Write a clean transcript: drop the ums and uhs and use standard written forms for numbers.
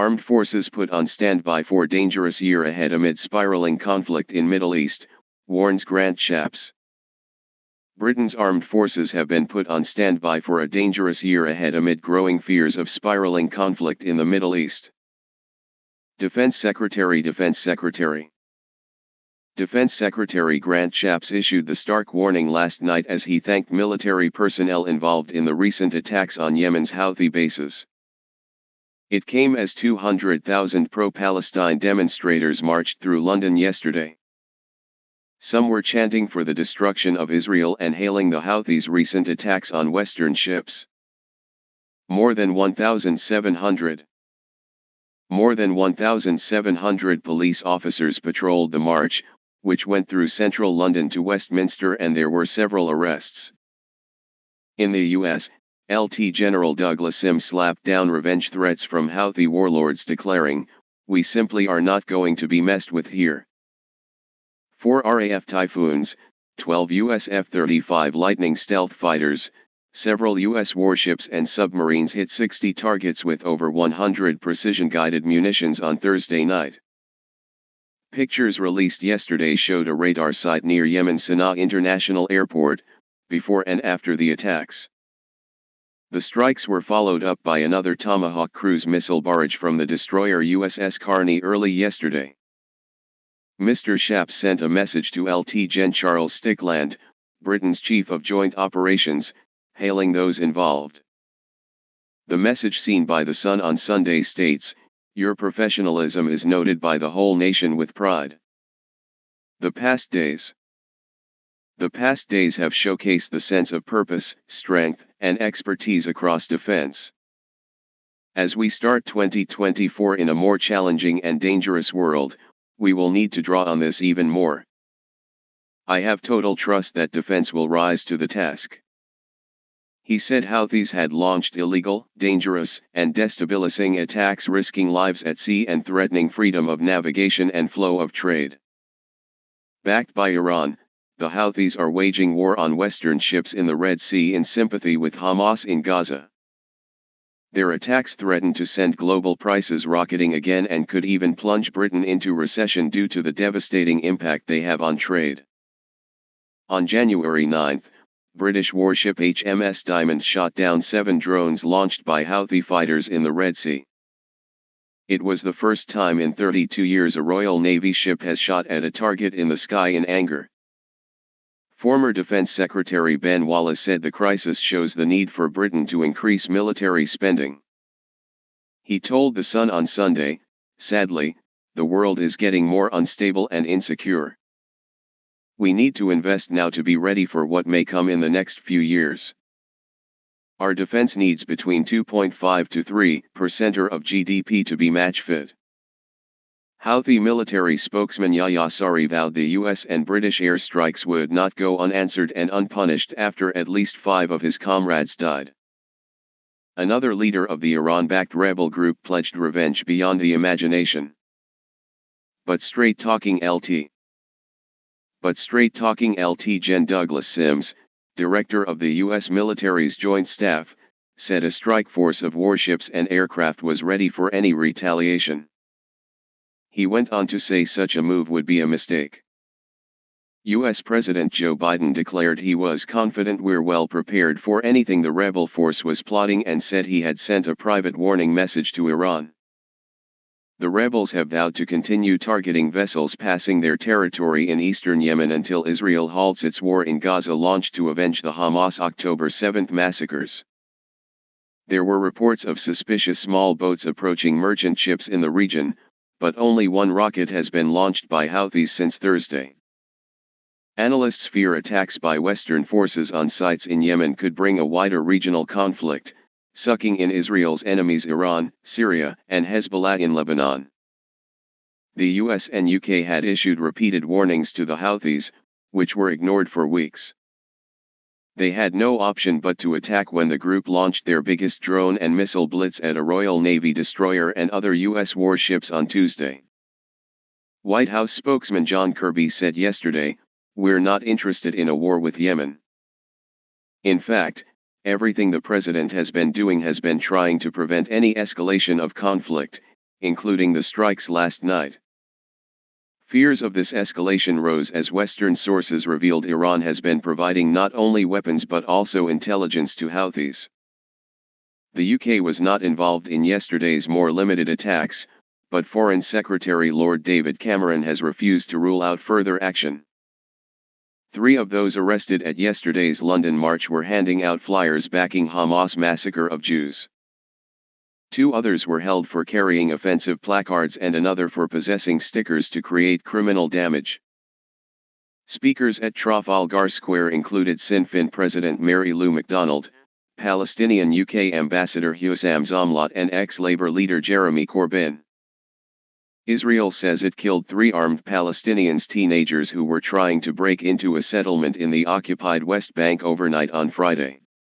Armed forces put on standby for dangerous year ahead amid spiraling conflict in Middle East, warns Grant Shapps. Britain's armed forces have been put on standby for a dangerous year ahead amid growing fears of spiraling conflict in the Middle East. Defense Secretary Defense Secretary Grant Shapps issued the stark warning last night as he thanked military personnel involved in the recent attacks on Yemen's Houthi bases. It came as 200,000 pro-Palestine demonstrators marched through London yesterday. Some were chanting for the destruction of Israel and hailing the Houthis' recent attacks on Western ships. More than 1,700 police officers patrolled the march, which went through central London to Westminster, and there were several arrests. In the US, Lt. General Douglas Sims slapped down revenge threats from Houthi warlords, declaring, "We simply are not going to be messed with here." 4 RAF Typhoons, 12 US F-35 Lightning stealth fighters, several US warships and submarines hit 60 targets with over 100 precision-guided munitions on Thursday night. Pictures released yesterday showed a radar site near Yemen's Sana'a International Airport, before and after the attacks. The strikes were followed up by another Tomahawk cruise missile barrage from the destroyer USS Carney early yesterday. Mr. Shapps sent a message to Lt. Gen. Charles Stickland, Britain's Chief of Joint Operations, hailing those involved. The message, seen by The Sun on Sunday, states, "Your professionalism is noted by the whole nation with pride. The past days have showcased the sense of purpose, strength, and expertise across defense. As we start 2024 in a more challenging and dangerous world, we will need to draw on this even more. I have total trust that defense will rise to the task." He said Houthis had launched illegal, dangerous, and destabilizing attacks, risking lives at sea and threatening freedom of navigation and flow of trade. Backed by Iran, the Houthis are waging war on Western ships in the Red Sea in sympathy with Hamas in Gaza. Their attacks threaten to send global prices rocketing again and could even plunge Britain into recession due to the devastating impact they have on trade. On January 9, British warship HMS Diamond shot down 7 drones launched by Houthi fighters in the Red Sea. It was the first time in 32 years a Royal Navy ship has shot at a target in the sky in anger. Former Defense Secretary Ben Wallace said the crisis shows the need for Britain to increase military spending. He told The Sun on Sunday, "Sadly, the world is getting more unstable and insecure. We need to invest now to be ready for what may come in the next few years. Our defense needs between 2.5 to 3% of GDP to be match fit." Houthi military spokesman Yahya Saree vowed the US and British airstrikes would not go unanswered and unpunished after at least 5 of his comrades died. Another leader of the Iran-backed rebel group pledged revenge beyond the imagination. But straight-talking Lt. Gen. Douglas Sims, director of the U.S. military's Joint Staff, said a strike force of warships and aircraft was ready for any retaliation. He went on to say such a move would be a mistake. U.S. President Joe Biden declared he was confident we're well prepared for anything the rebel force was plotting and said he had sent a private warning message to Iran. The rebels have vowed to continue targeting vessels passing their territory in eastern Yemen until Israel halts its war in Gaza launched to avenge the Hamas October 7 massacres. There were reports of suspicious small boats approaching merchant ships in the region, but only one rocket has been launched by Houthis since Thursday. Analysts fear attacks by Western forces on sites in Yemen could bring a wider regional conflict, sucking in Israel's enemies Iran, Syria, and Hezbollah in Lebanon. The US and UK had issued repeated warnings to the Houthis, which were ignored for weeks. They had no option but to attack when the group launched their biggest drone and missile blitz at a Royal Navy destroyer and other U.S. warships on Tuesday. White House spokesman John Kirby said yesterday, "We're not interested in a war with Yemen. In fact, everything the president has been doing has been trying to prevent any escalation of conflict, including the strikes last night. Fears of this escalation rose as Western sources revealed Iran has been providing not only weapons but also intelligence to Houthis. The UK was not involved in yesterday's more limited attacks, but Foreign Secretary Lord David Cameron has refused to rule out further action. 3 of those arrested at yesterday's London march were handing out flyers backing Hamas massacre of Jews. 2 others were held for carrying offensive placards and another for possessing stickers to create criminal damage. Speakers at Trafalgar Square included Sinn Féin President Mary Lou MacDonald, Palestinian UK Ambassador Hussam Zomlot and ex-Labour leader Jeremy Corbyn. Israel says it killed 3 armed Palestinians teenagers who were trying to break into a settlement in the occupied West Bank overnight on Friday.